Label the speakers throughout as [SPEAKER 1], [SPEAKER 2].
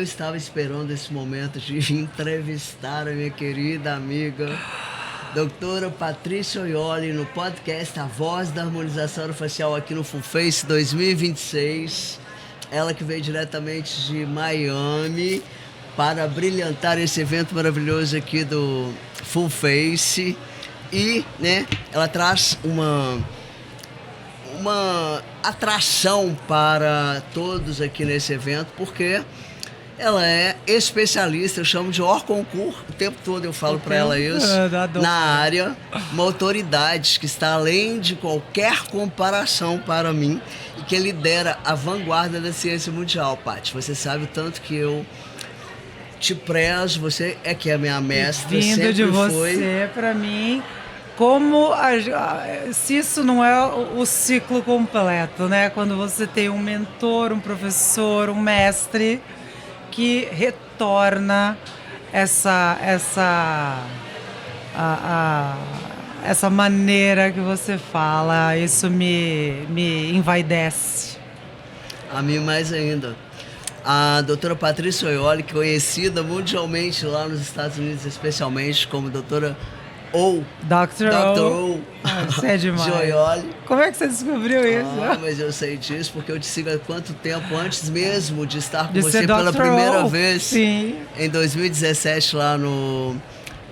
[SPEAKER 1] estava esperando esse momento de entrevistar a minha querida amiga, doutora Patrícia Oioli, no podcast A Voz da Harmonização Orofacial aqui no Full Face 2026. Ela que veio diretamente de Miami para brilhantar esse evento maravilhoso aqui do Full Face. E, né, ela traz uma atração para todos aqui nesse evento, porque ela é especialista, eu chamo de hors concours, o tempo todo eu falo para ela isso, na área, uma autoridade que está além de qualquer comparação para mim e que lidera a vanguarda da ciência mundial. Paty, você sabe o tanto que eu te prezo, você é que é minha mestra,
[SPEAKER 2] vindo
[SPEAKER 1] sempre
[SPEAKER 2] de
[SPEAKER 1] foi.
[SPEAKER 2] Você, para mim, como se isso não é o ciclo completo, né? Quando você tem um mentor, um professor, um mestre que retorna essa maneira que você fala, isso me envaidece.
[SPEAKER 1] A mim mais ainda. A doutora Patrícia Oioli, conhecida mundialmente lá nos Estados Unidos, especialmente como doutora
[SPEAKER 2] Dr. O. Você é demais.
[SPEAKER 1] Oioli.
[SPEAKER 2] Como é que você descobriu isso?
[SPEAKER 1] Mas eu sei disso porque eu te sigo há quanto tempo antes mesmo de estar com
[SPEAKER 2] de
[SPEAKER 1] você pela primeira vez.
[SPEAKER 2] Sim.
[SPEAKER 1] Em 2017 lá no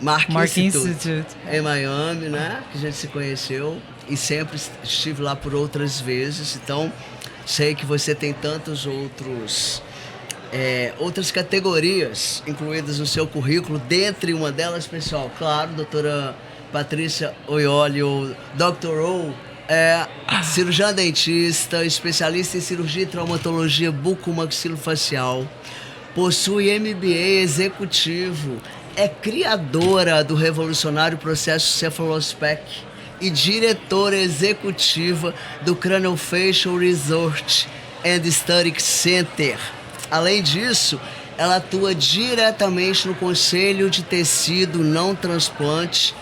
[SPEAKER 1] Mark Institute em Miami, né? Que a gente se conheceu e sempre estive lá por outras vezes. Então sei que você tem tantos outras categorias incluídas no seu currículo, dentre uma delas, pessoal, claro, doutora Patrícia Oioli, ou Dr. O, é cirurgiã dentista, especialista em cirurgia e traumatologia bucomaxilofacial, possui MBA executivo, é criadora do revolucionário processo Cephalospec e diretora executiva do Craniofacial Research and Study Center. Além disso, ela atua diretamente no Conselho de Tecido Não Transplante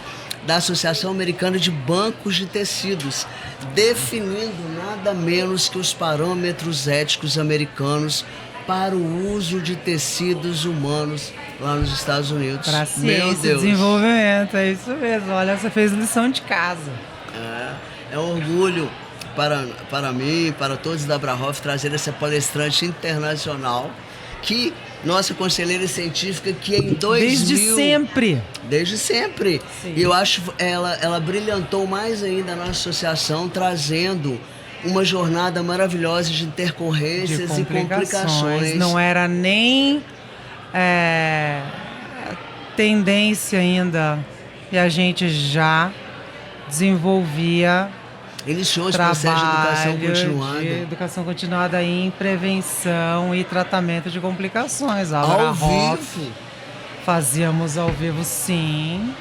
[SPEAKER 1] da Associação Americana de Bancos de Tecidos, definindo nada menos que os parâmetros éticos americanos para o uso de tecidos humanos lá nos Estados Unidos.
[SPEAKER 2] Para ciência e desenvolvimento, é isso mesmo. Olha, você fez lição de casa.
[SPEAKER 1] É um orgulho para mim, para todos da Abrahoff, trazer essa palestrante internacional, que nossa conselheira científica, que em 2000... Desde sempre. Sim. E eu acho ela brilhantou mais ainda na associação, trazendo uma jornada maravilhosa de intercorrências e complicações.
[SPEAKER 2] Não era nem tendência ainda, e a gente já desenvolvia
[SPEAKER 1] iniciou esse processo de educação continuada.
[SPEAKER 2] De educação continuada em prevenção e tratamento de complicações.
[SPEAKER 1] Ao vivo?
[SPEAKER 2] Fazíamos ao vivo, sim.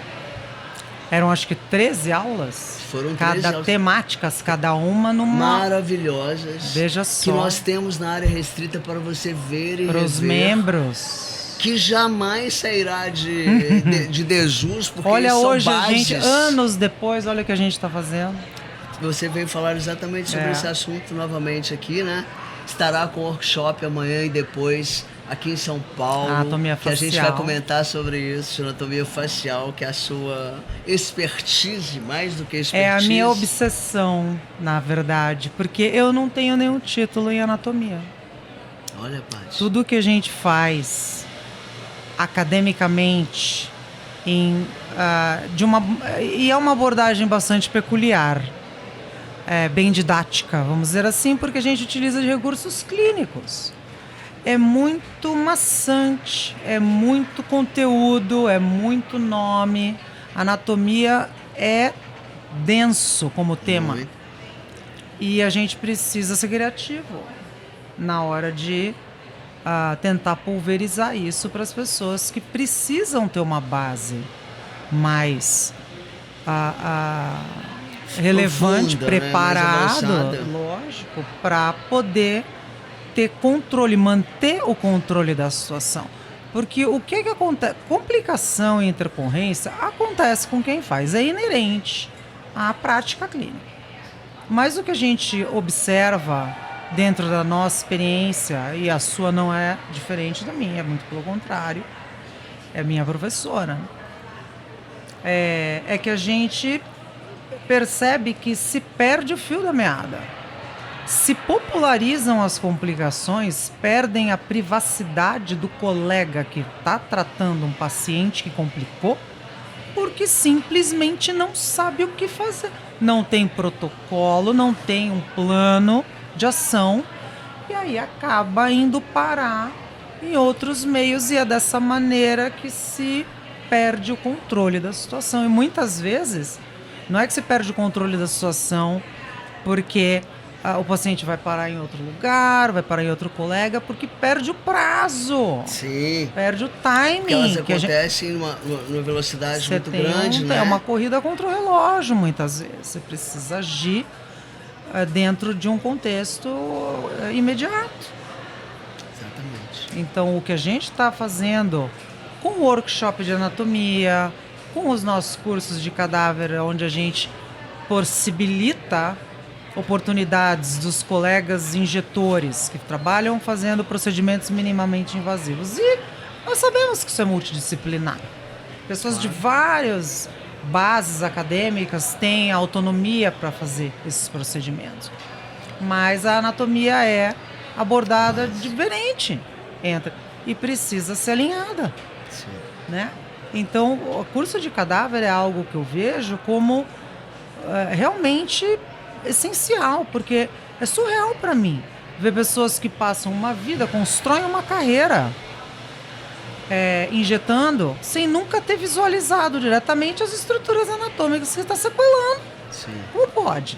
[SPEAKER 2] Eram acho que 13 aulas.
[SPEAKER 1] Foram 13 aulas.
[SPEAKER 2] Temáticas, cada uma numa...
[SPEAKER 1] Maravilhosas.
[SPEAKER 2] Veja só.
[SPEAKER 1] Que nós temos na área restrita para você ver e
[SPEAKER 2] para os
[SPEAKER 1] membros. Que jamais sairá de desuso, porque
[SPEAKER 2] olha,
[SPEAKER 1] são
[SPEAKER 2] hoje
[SPEAKER 1] bases.
[SPEAKER 2] A gente, anos depois, olha o que a gente está fazendo.
[SPEAKER 1] Você veio falar exatamente sobre esse assunto novamente aqui, né? Estará com workshop amanhã e depois aqui em São Paulo.
[SPEAKER 2] Anatomia facial.
[SPEAKER 1] Que a gente vai comentar sobre isso, anatomia facial, que é a sua expertise, mais do que expertise.
[SPEAKER 2] É a minha obsessão, na verdade, porque eu não tenho nenhum título em anatomia.
[SPEAKER 1] Olha, Paty.
[SPEAKER 2] Tudo que a gente faz academicamente e é uma abordagem bastante peculiar. Bem didática, vamos dizer assim, porque a gente utiliza de recursos clínicos. É muito maçante, é muito conteúdo, é muito nome. Anatomia é denso como tema. Muito. E a gente precisa ser criativo na hora de tentar pulverizar isso para as pessoas que precisam ter uma base mais... relevante, profunda, preparado, né? Lógico, para poder ter controle, manter o controle da situação. Porque o que acontece? Complicação e intercorrência acontece com quem faz, é inerente à prática clínica. Mas o que a gente observa dentro da nossa experiência, e a sua não é diferente da minha, muito pelo contrário, é minha professora, né? É que a gente percebe que se perde o fio da meada. Se popularizam as complicações, perdem a privacidade do colega que está tratando um paciente que complicou, porque simplesmente não sabe o que fazer. Não tem protocolo, não tem um plano de ação, e aí acaba indo parar em outros meios, e é dessa maneira que se perde o controle da situação. E muitas vezes não é que se perde o controle da situação porque o paciente vai parar em outro lugar, vai parar em outro colega, porque perde o prazo.
[SPEAKER 1] Sim.
[SPEAKER 2] Perde o timing.
[SPEAKER 1] Porque elas acontecem numa velocidade muito grande, né?
[SPEAKER 2] É uma corrida contra o relógio, muitas vezes. Você precisa agir dentro de um contexto imediato.
[SPEAKER 1] Exatamente.
[SPEAKER 2] Então, o que a gente está fazendo com o workshop de anatomia, com os nossos cursos de cadáver, onde a gente possibilita oportunidades dos colegas injetores que trabalham fazendo procedimentos minimamente invasivos. E nós sabemos que isso é multidisciplinar. Pessoas de várias bases acadêmicas têm autonomia para fazer esses procedimentos. Mas a anatomia é abordada diferente e precisa ser alinhada.
[SPEAKER 1] Sim.
[SPEAKER 2] Né? Então, o curso de cadáver é algo que eu vejo como realmente essencial, porque é surreal para mim ver pessoas que passam uma vida, constroem uma carreira injetando sem nunca ter visualizado diretamente as estruturas anatômicas que está sequelando.
[SPEAKER 1] Sim.
[SPEAKER 2] Como pode?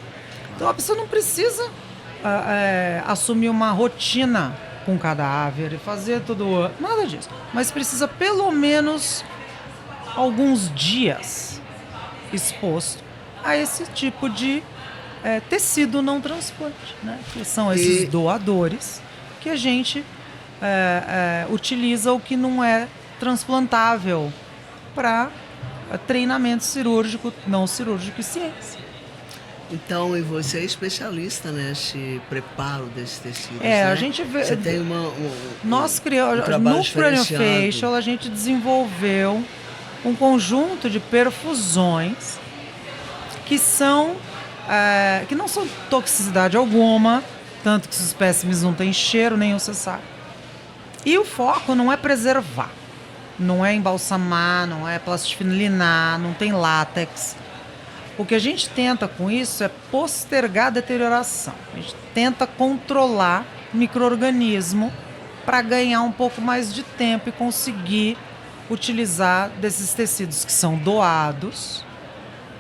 [SPEAKER 2] Então a pessoa não precisa assumir uma rotina com cadáver e fazer tudo, nada disso, mas precisa pelo menos alguns dias exposto a esse tipo de tecido não transplante, né? Que são esses doadores que a gente utiliza o que não é transplantável para treinamento cirúrgico, não cirúrgico e ciência.
[SPEAKER 1] Então, e você é especialista nesse preparo desses tecidos,
[SPEAKER 2] né?
[SPEAKER 1] A
[SPEAKER 2] gente vê...
[SPEAKER 1] Você tem
[SPEAKER 2] nós criamos... No Craniofacial, a gente desenvolveu um conjunto de perfusões que são... que não são toxicidade alguma, tanto que os espécimes não têm cheiro nem o cessar. E o foco não é preservar, não é embalsamar, não é plastifinilar, não tem látex. O que a gente tenta com isso é postergar a deterioração. A gente tenta controlar o micro-organismo para ganhar um pouco mais de tempo e conseguir utilizar desses tecidos que são doados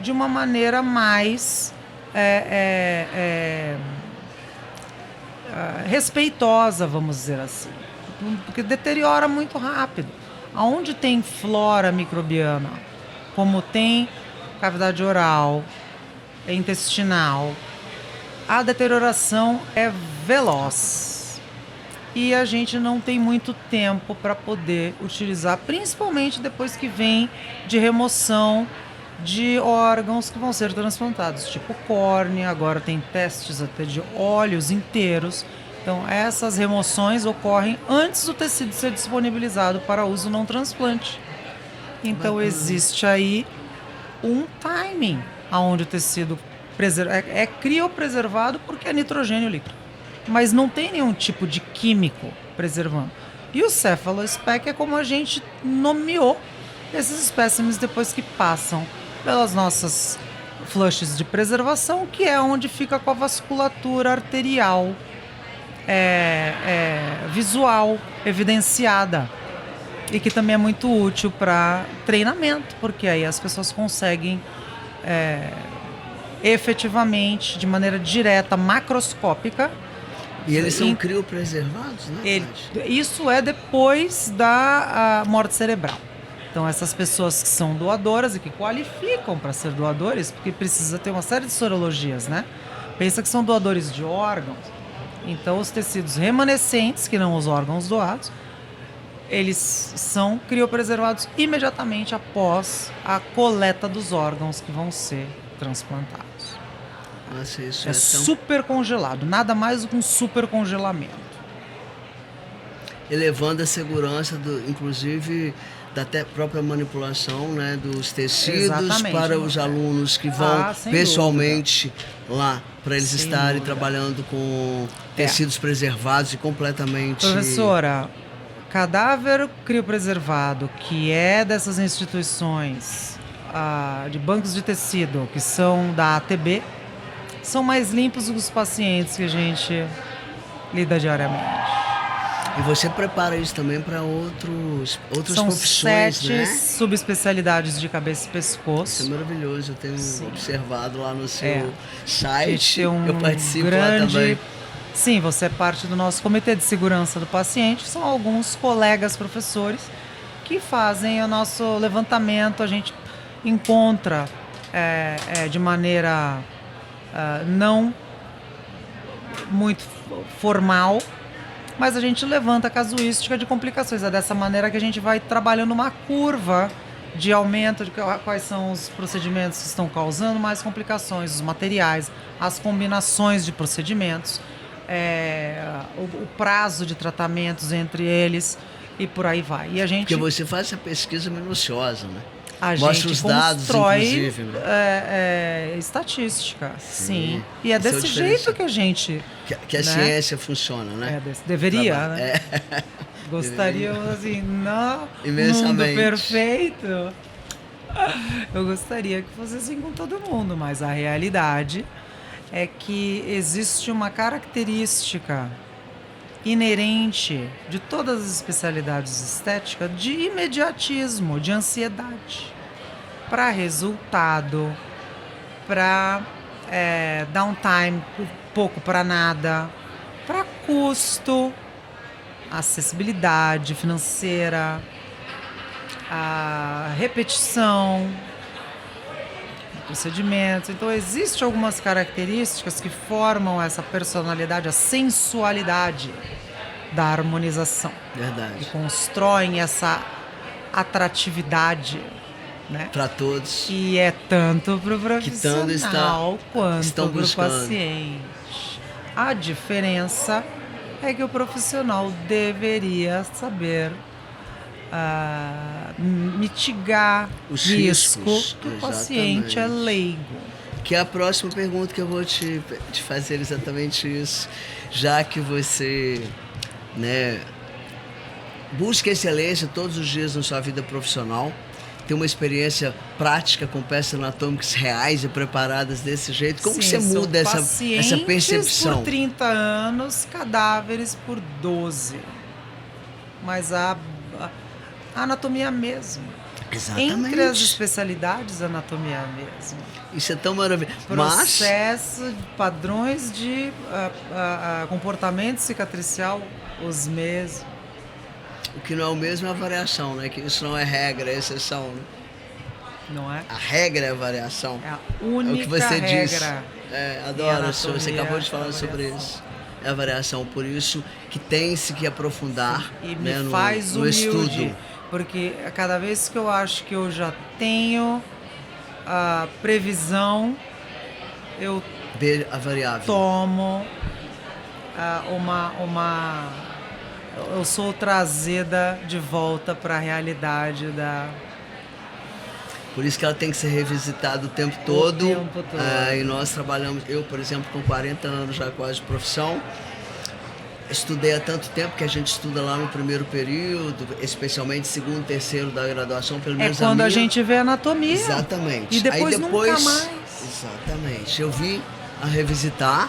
[SPEAKER 2] de uma maneira mais respeitosa, vamos dizer assim. Porque deteriora muito rápido. Aonde tem flora microbiana, como tem cavidade oral, intestinal, a deterioração é veloz. E a gente não tem muito tempo para poder utilizar, principalmente depois que vem de remoção de órgãos que vão ser transplantados, tipo córnea, agora tem testes até de olhos inteiros. Então, essas remoções ocorrem antes do tecido ser disponibilizado para uso não transplante. Então, existe aí um timing onde o tecido é criopreservado porque é nitrogênio líquido, mas não tem nenhum tipo de químico preservando. E o cefalospec é como a gente nomeou esses espécimes depois que passam pelas nossas flushes de preservação, que é onde fica com a vasculatura arterial visual, evidenciada, e que também é muito útil para treinamento, porque aí as pessoas conseguem efetivamente, de maneira direta, macroscópica.
[SPEAKER 1] E eles são criopreservados, né?
[SPEAKER 2] Isso é depois da morte cerebral. Então, essas pessoas que são doadoras e que qualificam para ser doadores, porque precisa ter uma série de sorologias, né? Pensa que são doadores de órgãos. Então, os tecidos remanescentes, que não os órgãos doados, eles são criopreservados imediatamente após a coleta dos órgãos que vão ser transplantados.
[SPEAKER 1] Nossa, isso
[SPEAKER 2] É super congelado, nada mais do que um super congelamento.
[SPEAKER 1] Elevando a segurança, inclusive da até própria manipulação, né, dos tecidos. Exatamente. Para os alunos que vão pessoalmente lá, para eles estarem trabalhando com tecidos preservados e completamente...
[SPEAKER 2] Professora, cadáver criopreservado, que é dessas instituições de bancos de tecido, que são da ATB, são mais limpos do que os pacientes que a gente lida diariamente.
[SPEAKER 1] E você prepara isso também para outras profissões,
[SPEAKER 2] São 7 subespecialidades de cabeça e pescoço.
[SPEAKER 1] Isso é maravilhoso, eu tenho observado lá no seu site, eu participo
[SPEAKER 2] lá
[SPEAKER 1] também.
[SPEAKER 2] Sim, você é parte do nosso comitê de segurança do paciente, são alguns colegas professores que fazem o nosso levantamento, a gente encontra de maneira não muito formal, mas a gente levanta a casuística de complicações. É dessa maneira que a gente vai trabalhando uma curva de aumento de quais são os procedimentos que estão causando mais complicações, os materiais, as combinações de procedimentos, o prazo de tratamentos entre eles e por aí vai. E a gente...
[SPEAKER 1] Porque você faz essa pesquisa minuciosa, né?
[SPEAKER 2] A
[SPEAKER 1] mostra
[SPEAKER 2] gente
[SPEAKER 1] os dados, inclusive.
[SPEAKER 2] Estatística, sim. E é desse jeito que a gente...
[SPEAKER 1] Que a ciência funciona, né?
[SPEAKER 2] Deveria, né? Gostaríamos, assim, no mundo perfeito, eu gostaria que fosse assim com todo mundo, mas a realidade é que existe uma característica inerente de todas as especialidades estéticas de imediatismo, de ansiedade para resultado, para downtime, pouco para nada, para custo, acessibilidade financeira, a repetição, procedimentos. Então, existem algumas características que formam essa personalidade, a sensualidade da harmonização.
[SPEAKER 1] Verdade.
[SPEAKER 2] Que constroem essa atratividade, né?
[SPEAKER 1] Para todos.
[SPEAKER 2] Que é tanto para o profissional quanto para o paciente. A diferença é que o profissional deveria saber mitigar
[SPEAKER 1] os
[SPEAKER 2] riscos que o paciente é leigo.
[SPEAKER 1] Que é a próxima pergunta que eu vou te fazer, exatamente isso. Já que você, né, busca excelência todos os dias na sua vida profissional, tem uma experiência prática com peças anatômicas reais e preparadas desse jeito, como que você muda essa percepção?
[SPEAKER 2] Por 30 anos, cadáveres por 12. Mas a anatomia mesma.
[SPEAKER 1] Exatamente.
[SPEAKER 2] Entre as especialidades, a anatomia mesma.
[SPEAKER 1] Isso é tão maravilhoso.
[SPEAKER 2] Processo, padrões de comportamento cicatricial, os mesmos.
[SPEAKER 1] O que não é o mesmo é a variação, né? Que isso não é regra, é exceção, né?
[SPEAKER 2] Não é?
[SPEAKER 1] A regra é a variação.
[SPEAKER 2] É a única
[SPEAKER 1] é o que você
[SPEAKER 2] regra.
[SPEAKER 1] Disse. Adoro, você acabou de falar sobre isso. É a variação, por isso que tem-se que aprofundar.
[SPEAKER 2] E me faz
[SPEAKER 1] no
[SPEAKER 2] humilde,
[SPEAKER 1] estudo.
[SPEAKER 2] Porque cada vez que eu acho que eu já tenho a previsão, eu
[SPEAKER 1] a variável.
[SPEAKER 2] tomo eu sou trazida de volta para a realidade da...
[SPEAKER 1] Por isso que ela tem que ser revisitada o tempo todo. E nós trabalhamos, eu, por exemplo, com 40 anos já quase de profissão, estudei há tanto tempo que a gente estuda lá no primeiro período, especialmente segundo, terceiro da graduação, pelo menos
[SPEAKER 2] quando a gente vê anatomia.
[SPEAKER 1] Exatamente.
[SPEAKER 2] E depois nunca mais.
[SPEAKER 1] Exatamente. Eu vim a revisitar,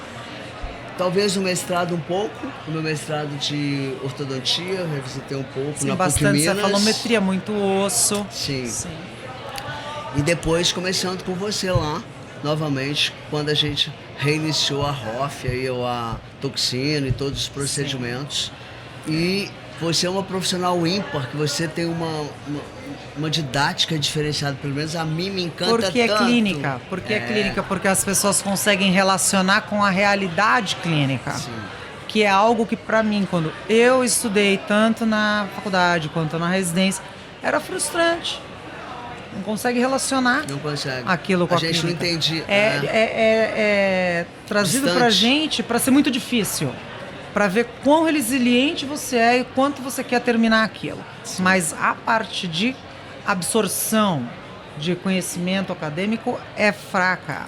[SPEAKER 1] talvez no mestrado um pouco, no meu mestrado de ortodontia, eu revisitei um pouco.
[SPEAKER 2] Sim,
[SPEAKER 1] na
[SPEAKER 2] bastante
[SPEAKER 1] PUC Minas.
[SPEAKER 2] cefalometria, muito osso.
[SPEAKER 1] Sim. E depois começando com você lá, novamente, quando a gente reiniciou a ROF, a toxina e todos os procedimentos. Sim. E você é uma profissional ímpar, que você tem uma didática diferenciada, pelo menos a mim me encanta tanto.
[SPEAKER 2] Porque é clínica, porque as pessoas conseguem relacionar com a realidade clínica.
[SPEAKER 1] Sim.
[SPEAKER 2] Que é algo que, para mim, quando eu estudei tanto na faculdade quanto na residência, era frustrante. Não consegue relacionar
[SPEAKER 1] Não consegue.
[SPEAKER 2] aquilo com a
[SPEAKER 1] gente
[SPEAKER 2] clínica.
[SPEAKER 1] não entende.
[SPEAKER 2] É trazido
[SPEAKER 1] Distante.
[SPEAKER 2] pra gente para ser muito difícil. Para ver quão resiliente você é e quanto você quer terminar aquilo.
[SPEAKER 1] Sim.
[SPEAKER 2] Mas a parte de absorção de conhecimento acadêmico é fraca.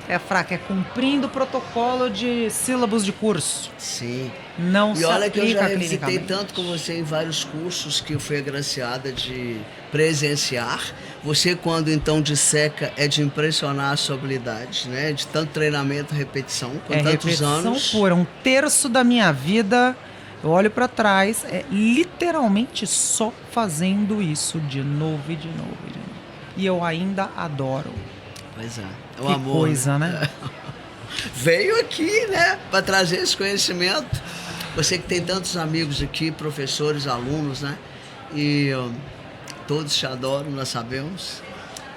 [SPEAKER 2] É fraca, é cumprindo o protocolo de sílabos de curso.
[SPEAKER 1] Sim.
[SPEAKER 2] Não
[SPEAKER 1] E
[SPEAKER 2] se
[SPEAKER 1] olha que eu já
[SPEAKER 2] aplica
[SPEAKER 1] revisitei
[SPEAKER 2] clinicamente.
[SPEAKER 1] tanto com você em vários cursos que eu fui agraciada de presenciar. Você, quando então disseca, é de impressionar a sua habilidade, né? De tanto treinamento, repetição, com tantos
[SPEAKER 2] repetição
[SPEAKER 1] anos.
[SPEAKER 2] pura. Um terço da minha vida, eu olho pra trás, é literalmente só fazendo isso de novo e de novo e de novo. E eu ainda adoro.
[SPEAKER 1] Pois é. É o
[SPEAKER 2] Que
[SPEAKER 1] amor.
[SPEAKER 2] coisa, né?
[SPEAKER 1] Veio aqui, né? Para trazer esse conhecimento. Você que tem tantos amigos aqui, professores, alunos, né? E todos te adoram, nós sabemos.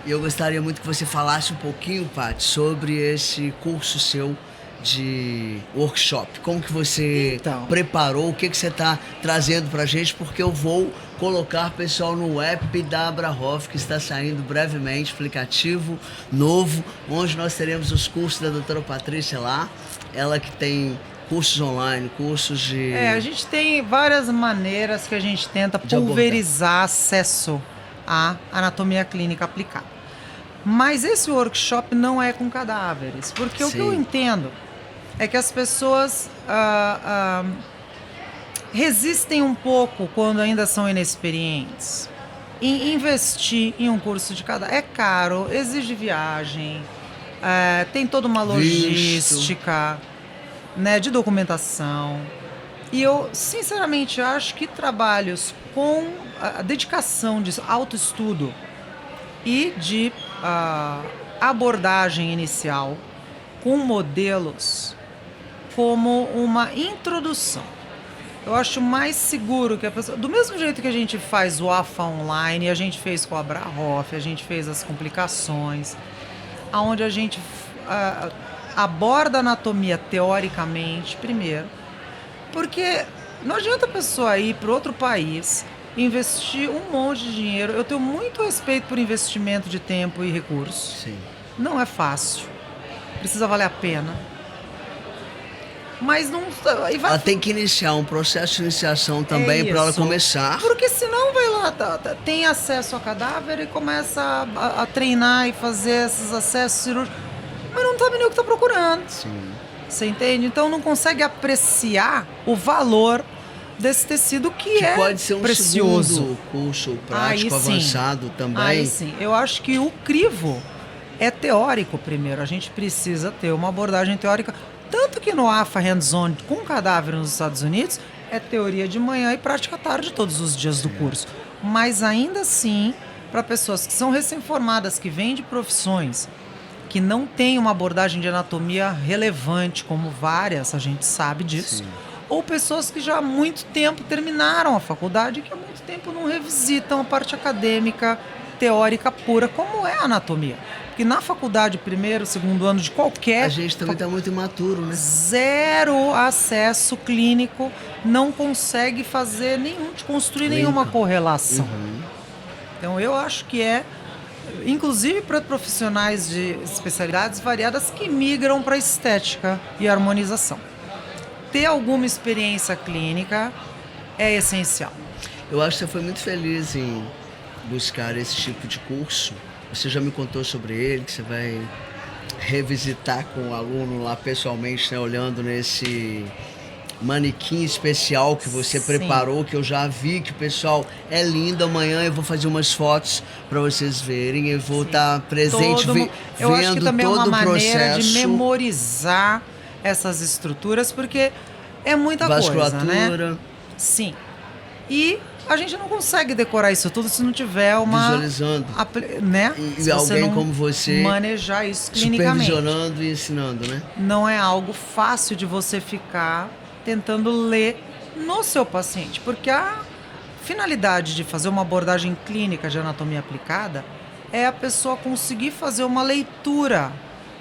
[SPEAKER 1] E eu gostaria muito que você falasse um pouquinho, Paty, sobre esse curso seu de workshop. Como que você preparou, o que você está trazendo para a gente, porque eu vou colocar, pessoal, no app da Abrahoff, que está saindo brevemente, aplicativo novo, onde nós teremos os cursos da doutora Patrícia lá, ela que tem cursos online, cursos de...
[SPEAKER 2] A gente tem várias maneiras que a gente tenta
[SPEAKER 1] De
[SPEAKER 2] pulverizar acesso à anatomia clínica aplicada. Mas esse workshop não é com cadáveres, porque o que eu entendo é que as pessoas resistem um pouco quando ainda são inexperientes em investir em um curso de cadáver. É caro, exige viagem, tem toda uma logística, né, de documentação. E eu, sinceramente, acho que trabalhos com a dedicação de autoestudo e de abordagem inicial com modelos como uma introdução. Eu acho mais seguro que a pessoa... Do mesmo jeito que a gente faz o AFA online, a gente fez com a Abrahoff, a gente fez as complicações, onde a gente aborda a anatomia teoricamente primeiro, porque não adianta a pessoa ir para outro país, investir um monte de dinheiro. Eu tenho muito respeito por investimento de tempo e recursos.
[SPEAKER 1] Sim.
[SPEAKER 2] Não é fácil. Precisa valer a pena. Mas não...
[SPEAKER 1] Ela tem que iniciar um processo de iniciação também para ela começar.
[SPEAKER 2] Porque senão vai lá, tem acesso a cadáver e começa a treinar e fazer esses acessos cirúrgicos, mas não sabe nem o que está procurando.
[SPEAKER 1] Sim.
[SPEAKER 2] Você entende? Então não consegue apreciar o valor desse tecido que é
[SPEAKER 1] pode ser um
[SPEAKER 2] precioso.
[SPEAKER 1] Segundo curso prático avançado também.
[SPEAKER 2] Aí sim. Eu acho que o crivo é teórico primeiro. A gente precisa ter uma abordagem teórica. Tanto que no AFA Hands-On com cadáver nos Estados Unidos é teoria de manhã e prática à tarde todos os dias do curso. Mas ainda assim, para pessoas que são recém-formadas, que vêm de profissões que não têm uma abordagem de anatomia relevante, como várias, a gente sabe disso. Sim. Ou pessoas que já há muito tempo terminaram a faculdade e que há muito tempo não revisitam a parte acadêmica, teórica pura, como é a anatomia. Porque na faculdade, primeiro, segundo ano de qualquer...
[SPEAKER 1] A gente também está muito imaturo, né?
[SPEAKER 2] Zero acesso clínico, não consegue fazer construir nenhuma correlação. Então eu acho que inclusive para profissionais de especialidades variadas que migram para estética e harmonização. Ter alguma experiência clínica é essencial.
[SPEAKER 1] Eu acho que você foi muito feliz em buscar esse tipo de curso. Você já me contou sobre ele, que você vai revisitar com o aluno lá pessoalmente, né, olhando nesse manequim especial que você preparou, que eu já vi, que o pessoal é lindo. Amanhã eu vou fazer umas fotos para vocês verem, eu vou estar presente
[SPEAKER 2] eu acho que também
[SPEAKER 1] todo
[SPEAKER 2] é uma
[SPEAKER 1] o processo.
[SPEAKER 2] Maneira de memorizar essas estruturas, porque é muita
[SPEAKER 1] vasculatura.
[SPEAKER 2] Coisa, né? Sim. E a gente não consegue decorar isso tudo se não tiver uma...
[SPEAKER 1] Visualizando.
[SPEAKER 2] Né?
[SPEAKER 1] E
[SPEAKER 2] se
[SPEAKER 1] alguém
[SPEAKER 2] você não
[SPEAKER 1] como você...
[SPEAKER 2] manejar isso clinicamente.
[SPEAKER 1] Supervisionando e ensinando, né?
[SPEAKER 2] Não é algo fácil de você ficar tentando ler no seu paciente, porque a finalidade de fazer uma abordagem clínica de anatomia aplicada é a pessoa conseguir fazer uma leitura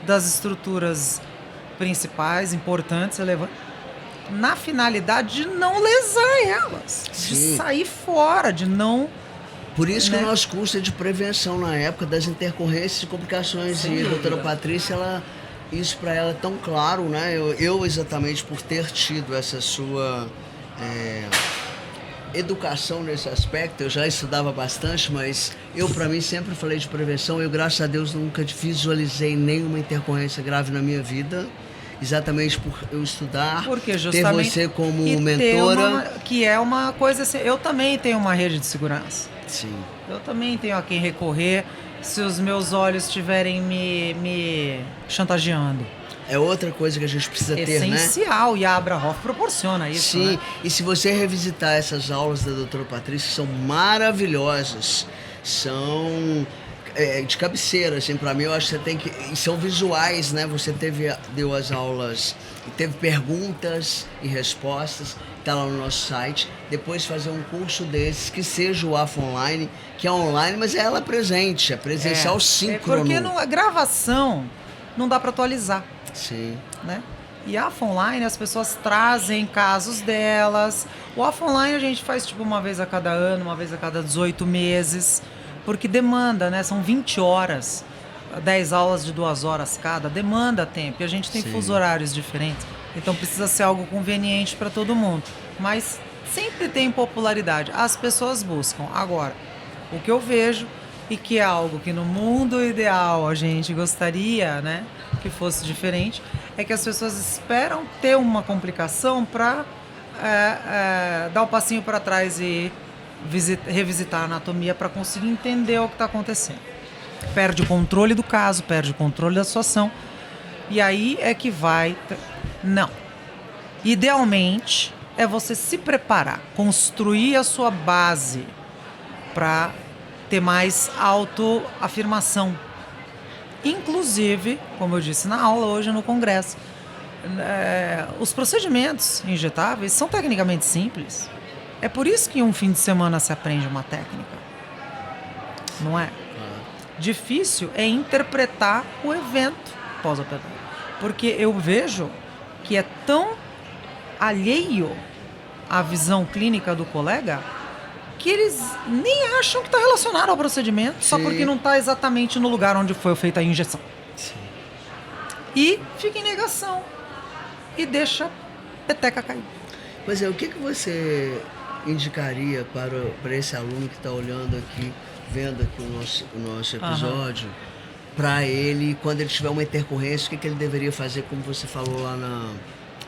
[SPEAKER 2] das estruturas principais, importantes, relevantes, na finalidade de não lesar elas, de sair fora, de não
[SPEAKER 1] Por isso que
[SPEAKER 2] né?
[SPEAKER 1] o nosso curso é de prevenção na época das intercorrências e complicações.
[SPEAKER 2] Sem
[SPEAKER 1] E a doutora
[SPEAKER 2] dúvida.
[SPEAKER 1] Patrícia, isso para ela é tão claro, né? Eu exatamente por ter tido essa sua educação nesse aspecto, eu já estudava bastante, mas eu para mim sempre falei de prevenção. Eu, graças a Deus, nunca visualizei nenhuma intercorrência grave na minha vida. Exatamente por eu estudar,
[SPEAKER 2] Porque
[SPEAKER 1] ter
[SPEAKER 2] justamente
[SPEAKER 1] você como
[SPEAKER 2] e ter
[SPEAKER 1] mentora.
[SPEAKER 2] que é uma coisa assim, eu também tenho uma rede de segurança.
[SPEAKER 1] Sim.
[SPEAKER 2] Eu também tenho a quem recorrer se os meus olhos estiverem me chantageando.
[SPEAKER 1] É outra coisa que a gente precisa ter, né?
[SPEAKER 2] Essencial, e a Abrahoff proporciona isso,
[SPEAKER 1] Sim,
[SPEAKER 2] né?
[SPEAKER 1] e se você revisitar essas aulas da doutora Patrícia, são maravilhosas. São de cabeceira, assim, pra mim. Eu acho que você tem que... E são visuais, né? Você deu as aulas e teve perguntas e respostas. Tá lá no nosso site. Depois fazer um curso desses, que seja o AFA Online, que é online, mas é ela presente. É presencial síncrono.
[SPEAKER 2] Porque a gravação não dá para atualizar.
[SPEAKER 1] Sim.
[SPEAKER 2] Né? E a AFA Online, as pessoas trazem casos delas. O AFA Online a gente faz tipo uma vez a cada ano, uma vez a cada 18 meses, porque demanda, né? São 20 horas, 10 aulas de 2 horas cada, demanda tempo. E a gente tem fusos horários diferentes, então precisa ser algo conveniente para todo mundo. Mas sempre tem popularidade, as pessoas buscam. Agora, o que eu vejo, e que é algo que no mundo ideal a gente gostaria, né, que fosse diferente, é que as pessoas esperam ter uma complicação para dar um passinho para trás e revisitar a anatomia para conseguir entender o que está acontecendo. Perde o controle do caso, perde o controle da situação, e aí é que vai... Não. Idealmente, é você se preparar, construir a sua base para ter mais autoafirmação. Inclusive, como eu disse na aula hoje no congresso, os procedimentos injetáveis são tecnicamente simples. É por isso que em um fim de semana se aprende uma técnica. Não é? Difícil é interpretar o evento pós-operatório. Porque eu vejo que é tão alheio à visão clínica do colega que eles nem acham que está relacionado ao procedimento, só porque não está exatamente no lugar onde foi feita a injeção.
[SPEAKER 1] Sim.
[SPEAKER 2] E fica em negação. E deixa a peteca cair.
[SPEAKER 1] Pois é, o que você indicaria para esse aluno que está olhando aqui, vendo aqui o nosso episódio, para ele, quando ele tiver uma intercorrência, o que ele deveria fazer, como você falou lá na...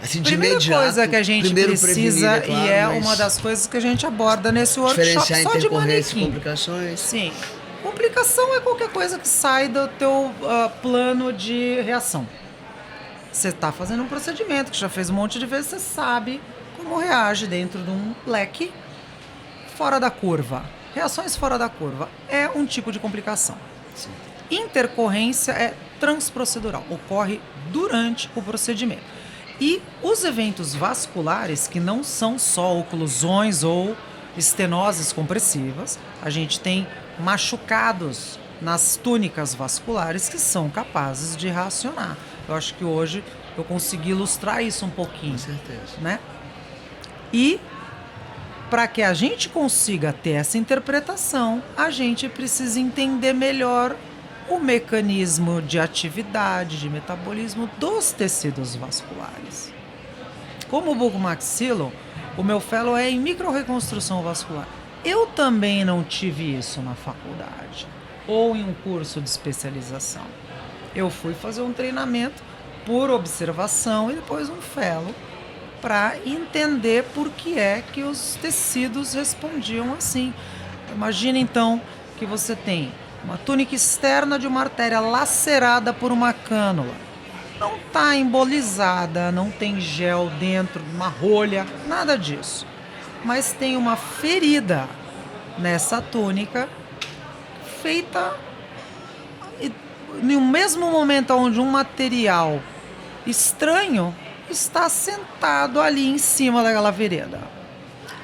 [SPEAKER 1] Assim, de
[SPEAKER 2] Primeira
[SPEAKER 1] imediato,
[SPEAKER 2] coisa que a gente precisa,
[SPEAKER 1] prevenir, claro,
[SPEAKER 2] e é uma das coisas que a gente aborda nesse workshop
[SPEAKER 1] diferenciar
[SPEAKER 2] só de
[SPEAKER 1] intercorrência e
[SPEAKER 2] manequim.
[SPEAKER 1] complicações.
[SPEAKER 2] Sim. Complicação é qualquer coisa que sai do teu plano de reação. Você está fazendo um procedimento que já fez um monte de vezes, você sabe como reage dentro de um leque fora da curva. Reações fora da curva é um tipo de complicação.
[SPEAKER 1] Sim.
[SPEAKER 2] Intercorrência é transprocedural, ocorre durante o procedimento. E os eventos vasculares, que não são só oclusões ou estenoses compressivas, a gente tem machucados nas túnicas vasculares que são capazes de reacionar. Eu acho que hoje eu consegui ilustrar isso um pouquinho.
[SPEAKER 1] Com certeza.
[SPEAKER 2] Né? E para que a gente consiga ter essa interpretação, a gente precisa entender melhor o mecanismo de atividade, de metabolismo dos tecidos vasculares. Como o bucomaxilo, o meu fellow é em microrreconstrução vascular. Eu também não tive isso na faculdade ou em um curso de especialização. Eu fui fazer um treinamento por observação e depois um fellow para entender por que é que os tecidos respondiam assim. Imagina então que você tem uma túnica externa de uma artéria lacerada por uma cânula. Não está embolizada, não tem gel dentro, uma rolha, nada disso. Mas tem uma ferida nessa túnica feita no mesmo momento onde um material estranho está sentado ali em cima daquela vereda.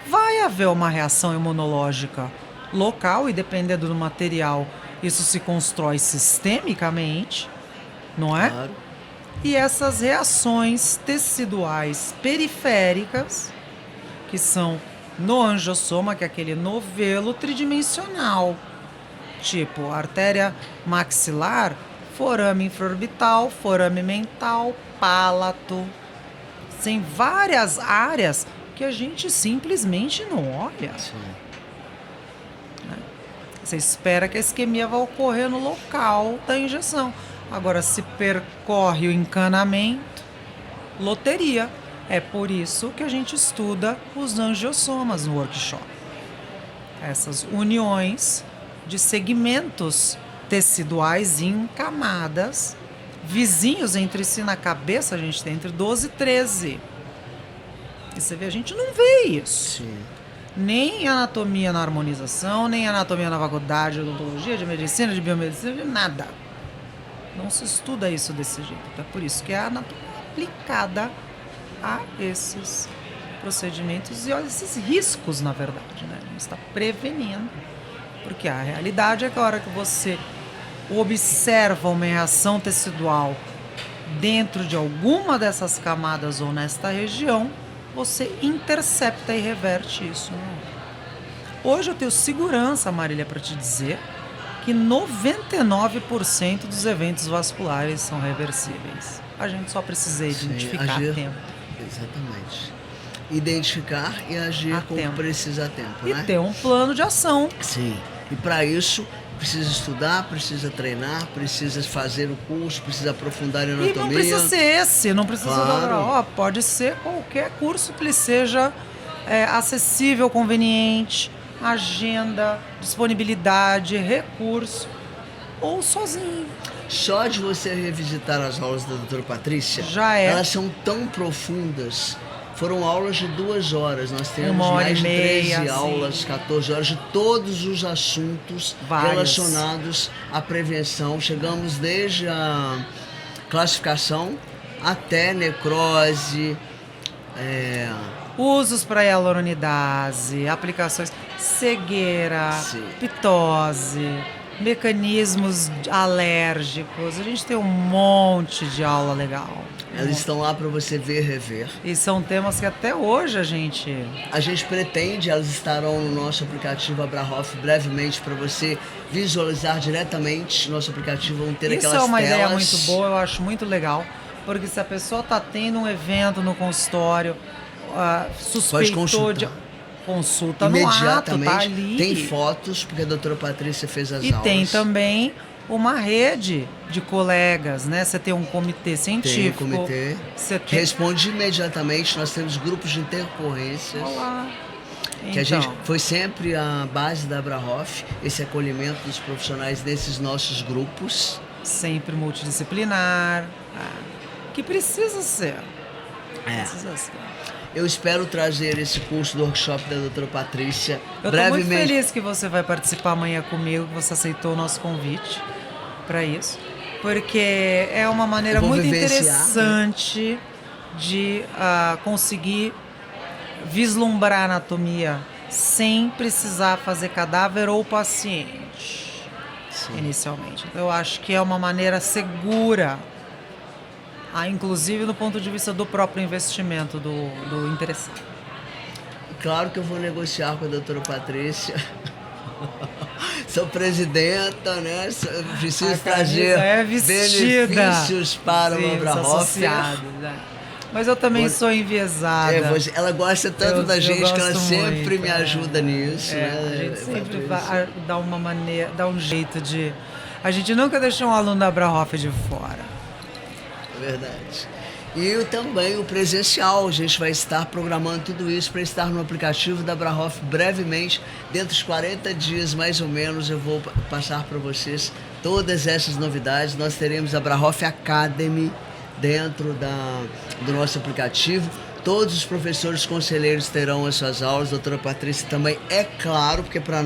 [SPEAKER 2] Vai haver uma reação imunológica local e dependendo do material, isso se constrói sistemicamente, não é?
[SPEAKER 1] Claro.
[SPEAKER 2] E essas reações teciduais periféricas, que são no angiosoma, que é aquele novelo tridimensional, tipo artéria maxilar, forame infraorbital, forame mental, pálato. Tem várias áreas que a gente simplesmente não olha.
[SPEAKER 1] Sim.
[SPEAKER 2] Você espera que a isquemia vá ocorrer no local da injeção. Agora, se percorre o encanamento, loteria. É por isso que a gente estuda os angiosomas no workshop. Essas uniões de segmentos teciduais em camadas, vizinhos entre si na cabeça, a gente tem entre 12 e 13. E você vê, a gente não vê isso.
[SPEAKER 1] Sim.
[SPEAKER 2] Nem anatomia na harmonização, nem anatomia na faculdade de odontologia, de medicina, de biomedicina, de nada. Não se estuda isso desse jeito. Então é por isso que é a anatomia aplicada a esses procedimentos e a esses riscos, na verdade, né? A gente está prevenindo. Porque a realidade é que a hora que você observa uma reação tecidual dentro de alguma dessas camadas ou nesta região, você intercepta e reverte isso. Hoje eu tenho segurança, Marília, para te dizer que 99% dos eventos vasculares são reversíveis. A gente só precisa identificar a tempo.
[SPEAKER 1] Exatamente. Identificar e agir como precisa a tempo,
[SPEAKER 2] e
[SPEAKER 1] né?
[SPEAKER 2] ter um plano de ação.
[SPEAKER 1] Sim. E para isso, precisa estudar, precisa treinar, precisa fazer o curso, precisa aprofundar em anatomia.
[SPEAKER 2] E não precisa ser esse, não precisa
[SPEAKER 1] Claro.
[SPEAKER 2] pode ser qualquer curso que lhe seja acessível, conveniente, agenda, disponibilidade, recurso, ou sozinho.
[SPEAKER 1] Só de você revisitar as aulas da doutora Patrícia,
[SPEAKER 2] Já é.
[SPEAKER 1] Elas são tão profundas. Foram aulas de 2 horas. Nós temos
[SPEAKER 2] 1 hora
[SPEAKER 1] mais
[SPEAKER 2] e
[SPEAKER 1] de
[SPEAKER 2] meia,
[SPEAKER 1] 13 aulas, 14 horas de todos os assuntos relacionados à prevenção. Chegamos desde a classificação até necrose,
[SPEAKER 2] usos para hialuronidase, aplicações, cegueira, pitose, mecanismos alérgicos. A gente tem um monte de aula legal.
[SPEAKER 1] Elas estão lá para você ver e rever.
[SPEAKER 2] E são temas que até hoje a gente
[SPEAKER 1] pretende, elas estarão no nosso aplicativo Abrahoff brevemente para você visualizar diretamente. Nosso aplicativo vão ter aquelas telas.
[SPEAKER 2] Isso é uma ideia muito boa, eu acho muito legal. Porque se a pessoa está tendo um evento no consultório, suspeitou de... Consulta no ato, tá ali.
[SPEAKER 1] Tem fotos, porque a doutora Patrícia fez as aulas.
[SPEAKER 2] E tem também uma rede de colegas, né? Você tem um comitê científico.
[SPEAKER 1] Tem um comitê que responde imediatamente. Nós temos grupos de intercorrências.
[SPEAKER 2] Olá.
[SPEAKER 1] Que a gente foi sempre a base da Abrahoff, esse acolhimento dos profissionais desses nossos grupos.
[SPEAKER 2] Sempre multidisciplinar, que precisa ser. Precisa ser.
[SPEAKER 1] Eu espero trazer esse curso do workshop da doutora Patrícia
[SPEAKER 2] brevemente. Eu estou muito feliz que você vai participar amanhã comigo, que você aceitou o nosso convite para isso, porque é uma maneira muito interessante de conseguir vislumbrar a anatomia sem precisar fazer cadáver ou paciente. Sim. Inicialmente. Então, eu acho que é uma maneira segura, inclusive do ponto de vista do próprio investimento do interessado.
[SPEAKER 1] Claro que eu vou negociar com a doutora Patrícia. Sou presidenta, né? Preciso trazer benefícios para o Abrahoff.
[SPEAKER 2] Mas eu também sou enviesada.
[SPEAKER 1] Ela gosta tanto da gente que ela sempre me ajuda nisso. Né?
[SPEAKER 2] A gente sempre dá um jeito de... A gente nunca deixou um aluno da Abrahoff de fora.
[SPEAKER 1] É verdade. E também o presencial, a gente vai estar programando tudo isso para estar no aplicativo da Abrahoff brevemente, dentro dos 40 dias mais ou menos, eu vou passar para vocês todas essas novidades. Nós teremos a Abrahoff Academy dentro do nosso aplicativo. Todos os professores conselheiros terão as suas aulas, a doutora Patrícia também, é claro, porque para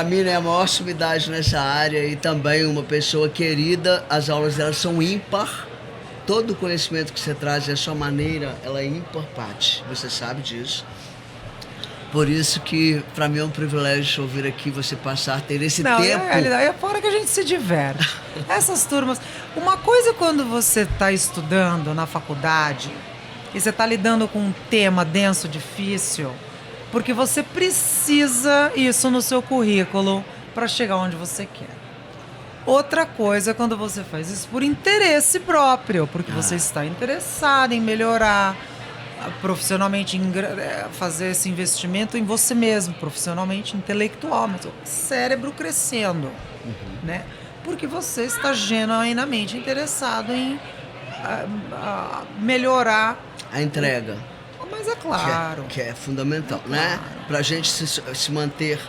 [SPEAKER 1] mim, né, a maior sumidade nessa área e também uma pessoa querida, as aulas dela são ímpar. Todo o conhecimento que você traz, a sua maneira, ela é ímpar, Paty. Você sabe disso. Por isso que, para mim, é um privilégio ouvir aqui você passar, ter esse tempo.
[SPEAKER 2] É fora que a gente se diverte. Essas turmas... Uma coisa quando você está estudando na faculdade e você está lidando com um tema denso, difícil, Porque você precisa isso no seu currículo para chegar onde você quer. Outra coisa é quando você faz isso por interesse próprio, porque você está interessado em melhorar profissionalmente, fazer esse investimento em você mesmo, profissionalmente, intelectual, mas o cérebro crescendo, né? Porque você está genuinamente interessado em melhorar
[SPEAKER 1] A entrega.
[SPEAKER 2] Mas é claro.
[SPEAKER 1] Que é fundamental, né? Pra gente se manter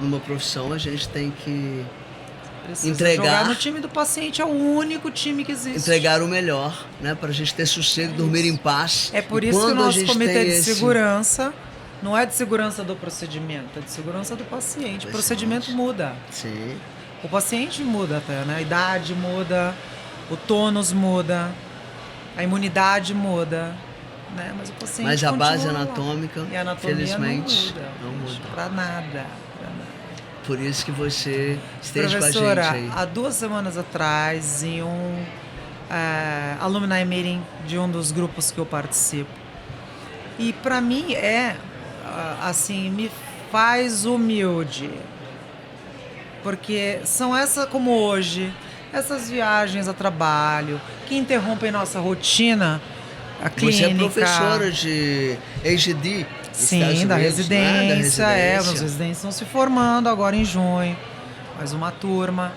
[SPEAKER 1] numa profissão, a gente tem que entregar.
[SPEAKER 2] Jogar no time do paciente é o único time que existe.
[SPEAKER 1] Entregar o melhor, né? Pra gente ter sossego, dormir em paz.
[SPEAKER 2] É por isso que o nosso comitê de segurança não é de segurança do procedimento, é de segurança do paciente. O procedimento muda.
[SPEAKER 1] Sim.
[SPEAKER 2] O paciente muda até, né? A idade muda, o tônus muda, a imunidade muda. Né? Mas o paciente
[SPEAKER 1] Mas a base
[SPEAKER 2] lá.
[SPEAKER 1] anatômica,
[SPEAKER 2] e a anatomia
[SPEAKER 1] felizmente,
[SPEAKER 2] não muda. Pra nada.
[SPEAKER 1] Por isso que você esteja
[SPEAKER 2] Professora,
[SPEAKER 1] com a gente aí.
[SPEAKER 2] Há 2 semanas atrás, em um alumni meeting de um dos grupos que eu participo, e para mim assim, me faz humilde, porque são como hoje, essas viagens a trabalho que interrompem nossa rotina. A clínica.
[SPEAKER 1] Você é professora de EGD?
[SPEAKER 2] Sim, da residência. Os residentes estão se formando agora em junho. Mais uma turma.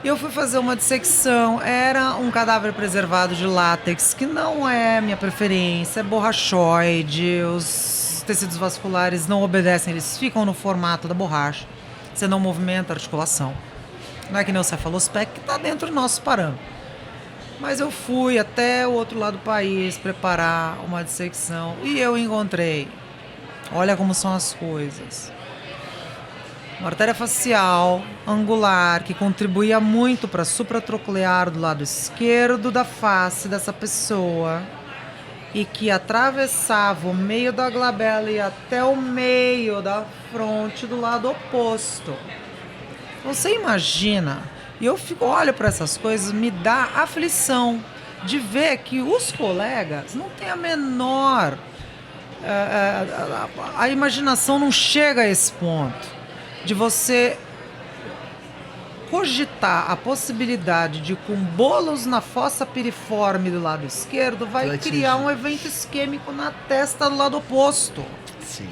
[SPEAKER 2] E eu fui fazer uma dissecção. Era um cadáver preservado de látex, que não é minha preferência, é borrachoide. Os tecidos vasculares não obedecem, eles ficam no formato da borracha. Você não movimenta a articulação. Não é que nem o cefalospec, que está dentro do nosso parâmetro. Mas eu fui até o outro lado do país preparar uma dissecção e eu encontrei, olha como são as coisas, uma artéria facial angular que contribuía muito para a supratroclear do lado esquerdo da face dessa pessoa e que atravessava o meio da glabela e até o meio da fronte do lado oposto. Você imagina? E eu olho para essas coisas, me dá aflição de ver que os colegas não têm a menor... a imaginação não chega a esse ponto de você cogitar a possibilidade de, com bolos na fossa piriforme do lado esquerdo, vai criar um evento isquêmico na testa do lado oposto.
[SPEAKER 1] Sim.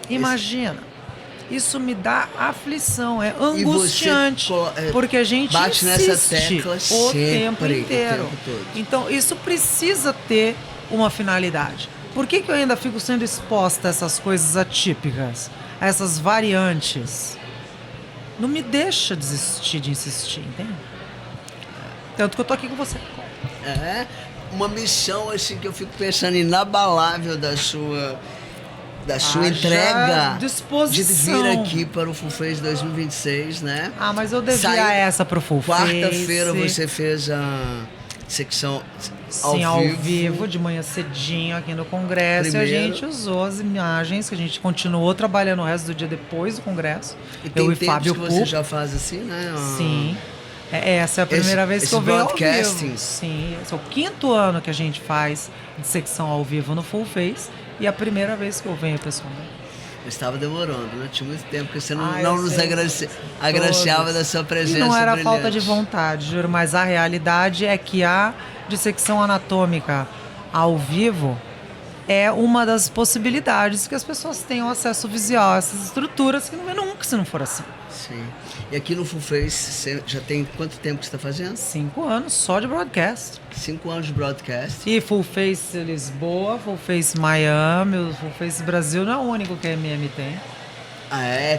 [SPEAKER 2] Imagina. Isso me dá aflição, é angustiante, porque a gente
[SPEAKER 1] bate
[SPEAKER 2] insiste
[SPEAKER 1] nessa tecla
[SPEAKER 2] o tempo inteiro.
[SPEAKER 1] O tempo todo.
[SPEAKER 2] Então, isso precisa ter uma finalidade. Por que eu ainda fico sendo exposta a essas coisas atípicas, a essas variantes? Não me deixa desistir de insistir, entende? Tanto que eu tô aqui com você.
[SPEAKER 1] É uma missão assim que eu fico pensando inabalável da sua entrega de vir aqui para o FullFace 2026, né?
[SPEAKER 2] Mas eu devia essa pro FullFace.
[SPEAKER 1] Quarta-feira você fez a secção
[SPEAKER 2] ao vivo, de manhã cedinho aqui no Congresso. Primeiro. E a gente usou as imagens que a gente continuou trabalhando o resto do dia depois do Congresso.
[SPEAKER 1] E tem tempos Fábio que você já faz assim, né?
[SPEAKER 2] Sim. Essa é a primeira vez que eu venho ao vivo. Sim, esse é o 5º ano que a gente faz dissecção ao vivo no FullFace. E a primeira vez que eu venho pessoalmente.
[SPEAKER 1] Estava demorando, né? Tinha muito tempo que você não nos agraciava da sua presença.
[SPEAKER 2] E não era
[SPEAKER 1] brilhante.
[SPEAKER 2] Falta de vontade, juro, mas a realidade é que a dissecção anatômica ao vivo é uma das possibilidades que as pessoas tenham acesso visual a essas estruturas que não vê nunca se não for assim.
[SPEAKER 1] Sim. E aqui no FullFace, você já tem quanto tempo que você está fazendo?
[SPEAKER 2] 5 anos só de broadcast.
[SPEAKER 1] 5 anos de broadcast.
[SPEAKER 2] E FullFace Lisboa, FullFace Miami, o FullFace Brasil não é o único que a MM tem.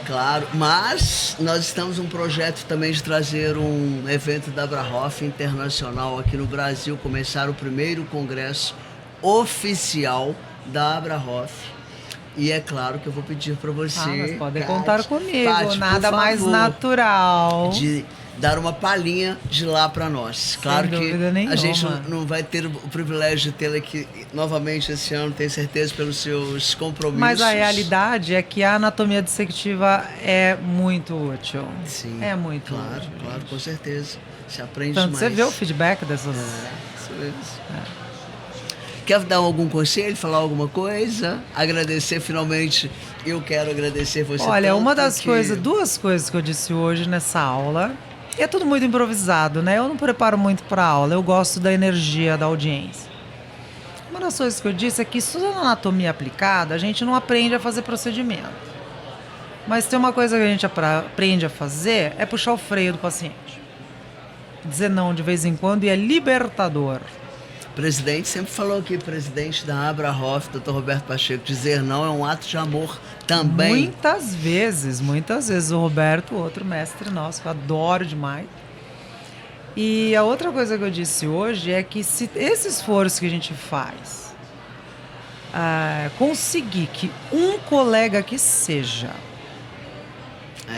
[SPEAKER 1] Claro. Mas nós estamos num projeto também de trazer um evento da Abrahoff internacional aqui no Brasil, começar o primeiro congresso oficial da Abrahoff. E é claro que eu vou pedir para você...
[SPEAKER 2] mas podem contar comigo, Tati, nada mais natural.
[SPEAKER 1] De dar uma palhinha de lá para nós. Claro que a gente não vai ter o privilégio de tê-la aqui novamente esse ano, tenho certeza, pelos seus compromissos.
[SPEAKER 2] Mas a realidade é que a anatomia dissectiva é muito útil.
[SPEAKER 1] Sim,
[SPEAKER 2] é muito útil.
[SPEAKER 1] Claro, com certeza. Você aprende
[SPEAKER 2] Tanto
[SPEAKER 1] mais.
[SPEAKER 2] Você vê o feedback dessas...
[SPEAKER 1] Isso mesmo. Quer dar algum conselho, falar alguma coisa? Agradecer finalmente. Eu quero agradecer você.
[SPEAKER 2] Olha, uma
[SPEAKER 1] tanto
[SPEAKER 2] das coisas, duas coisas que eu disse hoje nessa aula, e é tudo muito improvisado, né? Eu não preparo muito para aula, eu gosto da energia da audiência. Uma das coisas que eu disse é que estudando anatomia aplicada, a gente não aprende a fazer procedimento. Mas tem uma coisa que a gente aprende a fazer, é puxar o freio do paciente. Dizer não de vez em quando, e é libertador.
[SPEAKER 1] O presidente sempre falou aqui, presidente da Abrahoff, Dr. Roberto Pacheco, dizer não é um ato de amor também.
[SPEAKER 2] Muitas vezes. O Roberto, outro mestre nosso, que eu adoro demais. E a outra coisa que eu disse hoje é que se esse esforço que a gente faz conseguir que um colega que seja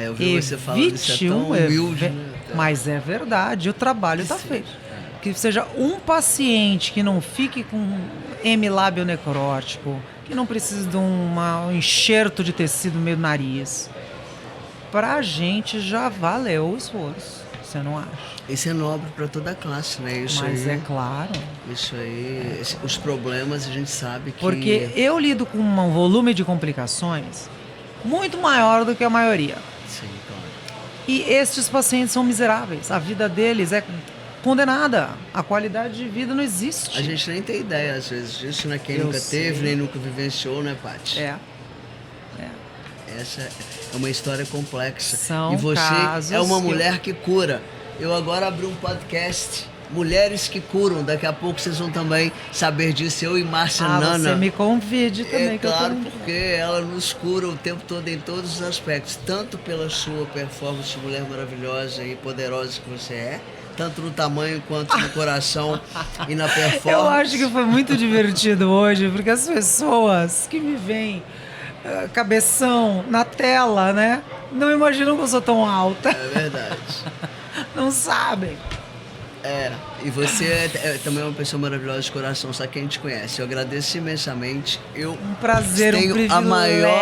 [SPEAKER 1] eu vi você falando, isso é tão humilde, né?
[SPEAKER 2] Mas é verdade, o trabalho está feito. Que seja um paciente que não fique com hemilábio necrótico, que não precise de um enxerto de tecido no meio do nariz. Pra gente já valeu o esforço, você não acha?
[SPEAKER 1] Isso é nobre para toda a classe, né? Isso
[SPEAKER 2] Mas
[SPEAKER 1] aí,
[SPEAKER 2] é claro.
[SPEAKER 1] Isso aí, os problemas a gente sabe que...
[SPEAKER 2] Porque eu lido com um volume de complicações muito maior do que a maioria.
[SPEAKER 1] Sim, claro.
[SPEAKER 2] E estes pacientes são miseráveis. A vida deles é condenada. A qualidade de vida não existe.
[SPEAKER 1] A gente nem tem ideia, às vezes, disso, né? Quem nunca teve, nem nunca vivenciou, né, Paty? Essa é uma história complexa.
[SPEAKER 2] São
[SPEAKER 1] e você
[SPEAKER 2] casos
[SPEAKER 1] é uma mulher que cura. Eu agora abri um podcast, Mulheres que Curam. Daqui a pouco vocês vão também saber disso. Eu e Márcia Nana.
[SPEAKER 2] Você me convide também.
[SPEAKER 1] É claro, porque ela nos cura o tempo todo em todos os aspectos. Tanto pela sua performance de mulher maravilhosa e poderosa que você é, tanto no tamanho quanto no coração e na performance.
[SPEAKER 2] Eu acho que foi muito divertido hoje, porque as pessoas que me veem cabeção na tela, né, não imaginam que eu sou tão alta.
[SPEAKER 1] É verdade.
[SPEAKER 2] Não sabem.
[SPEAKER 1] E você também é uma pessoa maravilhosa de coração, só quem te conhece. Eu agradeço imensamente.
[SPEAKER 2] Um prazer, um privilégio,
[SPEAKER 1] a maior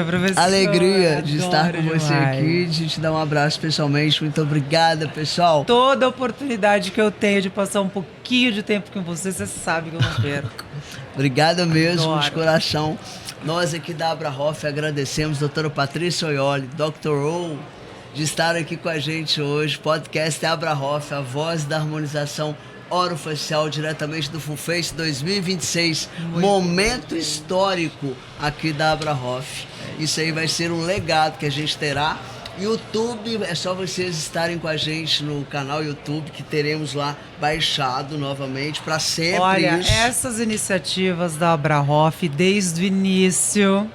[SPEAKER 2] professor.
[SPEAKER 1] alegria de estar com você
[SPEAKER 2] demais.
[SPEAKER 1] aqui, de te dar um abraço pessoalmente. Muito obrigada, pessoal.
[SPEAKER 2] Toda oportunidade que eu tenho de passar um pouquinho de tempo com você, você sabe que eu não perco.
[SPEAKER 1] Obrigada mesmo,
[SPEAKER 2] Adoro.
[SPEAKER 1] de coração. Nós aqui da Abrahoff agradecemos, doutora Patrícia Oioli, Dr. O, de estar aqui com a gente hoje. Podcast Abrahoff, a voz da harmonização orofacial, diretamente do FUNFACE 2026. Momento histórico aqui da Abrahoff. Isso aí vai ser um legado que a gente terá. YouTube, é só vocês estarem com a gente no canal YouTube, que teremos lá baixado novamente para sempre.
[SPEAKER 2] Olha,
[SPEAKER 1] isso.
[SPEAKER 2] essas iniciativas da Abrahoff, desde o início,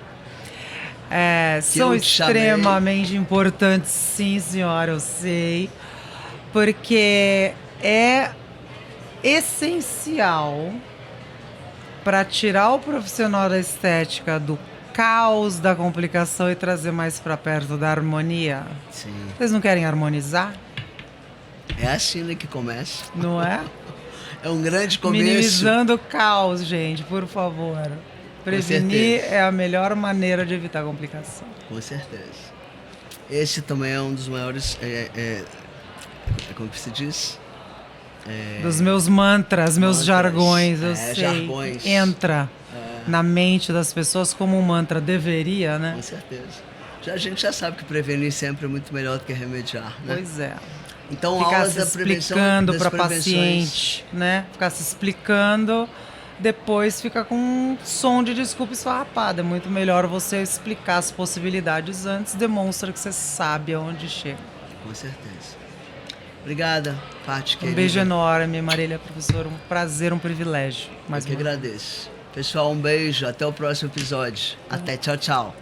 [SPEAKER 2] são extremamente importantes, sim, senhora, eu sei, porque é essencial para tirar o profissional da estética do caos da complicação e trazer mais para perto da harmonia.
[SPEAKER 1] Sim.
[SPEAKER 2] Vocês não querem harmonizar?
[SPEAKER 1] É assim, né, que começa.
[SPEAKER 2] Não é?
[SPEAKER 1] É um grande começo.
[SPEAKER 2] Minimizando o caos, gente, por favor. Prevenir é a melhor maneira de evitar complicação.
[SPEAKER 1] Com certeza. Esse também é um dos maiores... como que se diz?
[SPEAKER 2] Dos meus mantras, meus jargões, eu sei.
[SPEAKER 1] Jargões.
[SPEAKER 2] Entra na mente das pessoas como um mantra. Deveria, né?
[SPEAKER 1] Com certeza. A gente já sabe que prevenir sempre é muito melhor do que remediar, né?
[SPEAKER 2] Pois é.
[SPEAKER 1] Então,
[SPEAKER 2] ficar
[SPEAKER 1] aulas
[SPEAKER 2] se
[SPEAKER 1] da prevenção,
[SPEAKER 2] explicando
[SPEAKER 1] das
[SPEAKER 2] para
[SPEAKER 1] prevenções.
[SPEAKER 2] paciente, né? Ficar se explicando, depois fica com um som de desculpa esfarrapada. É muito melhor você explicar as possibilidades antes, demonstra que você sabe aonde chega.
[SPEAKER 1] Com certeza. Obrigada, Paty, querida.
[SPEAKER 2] Um beijo enorme, Marília, professora. Um prazer, um privilégio.
[SPEAKER 1] Eu que agradeço. Pessoal, um beijo. Até o próximo episódio. Até. Tchau, tchau.